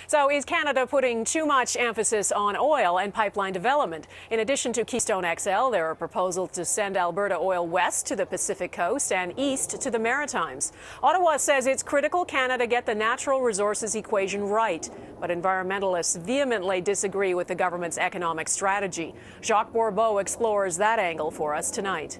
So is Canada putting too much emphasis on oil and pipeline development? In addition to Keystone XL, there are proposals to send Alberta oil west to the Pacific coast and east to the Maritimes. Ottawa says it's critical Canada get the natural resources equation right. But environmentalists vehemently disagree with the government's economic strategy. Jacques Bourbeau explores that angle for us tonight.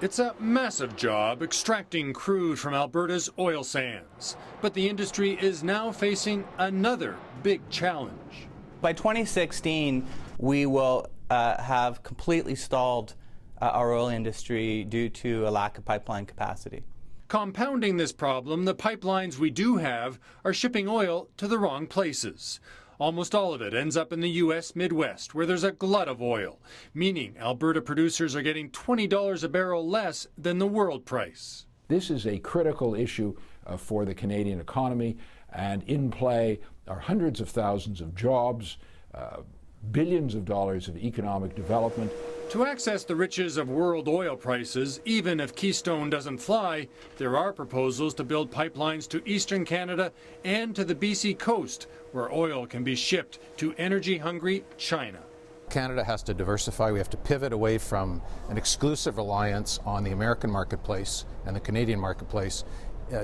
It's a massive job extracting crude from Alberta's oil sands. But the industry is now facing another big challenge. By 2016, we will have completely stalled our oil industry due to a lack of pipeline capacity. Compounding this problem, the pipelines we do have are shipping oil to the wrong places. Almost all of it ends up in the U.S. Midwest, where there's a glut of oil, meaning Alberta producers are getting $20 a barrel less than the world price. This is a critical issue for the Canadian economy, and in play are hundreds of thousands of jobs, billions of dollars of economic development. To access the riches of world oil prices, even if Keystone doesn't fly, there are proposals to build pipelines to eastern Canada and to the BC coast, where oil can be shipped to energy-hungry China. Canada has to diversify. We have to pivot away from an exclusive reliance on the American marketplace and the Canadian marketplace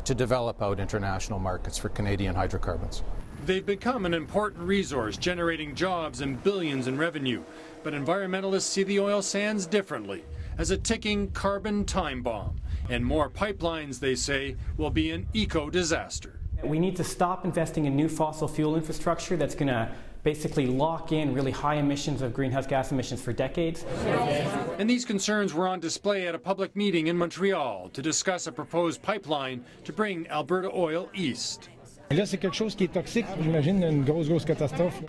to develop out international markets for Canadian hydrocarbons. They've become an important resource, generating jobs and billions in revenue. But environmentalists see the oil sands differently, as a ticking carbon time bomb. And more pipelines, they say, will be an eco-disaster. We need to stop investing in new fossil fuel infrastructure that's going to basically lock in really high emissions of greenhouse gas emissions for decades. And these concerns were on display at a public meeting in Montreal to discuss a proposed pipeline to bring Alberta oil east. Là, c'est quelque chose qui est toxique, j'imagine, une grosse catastrophe.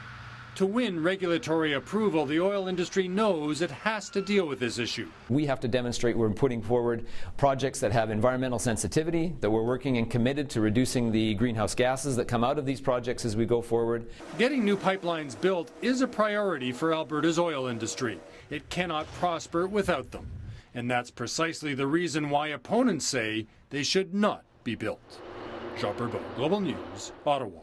To win regulatory approval, the oil industry knows it has to deal with this issue. We have to demonstrate we're putting forward projects that have environmental sensitivity, that we're working and committed to reducing the greenhouse gases that come out of these projects as we go forward. Getting new pipelines built is a priority for Alberta's oil industry. It cannot prosper without them. And that's precisely the reason why opponents say they should not be built. Jacques Bourbeau, Global News, Ottawa.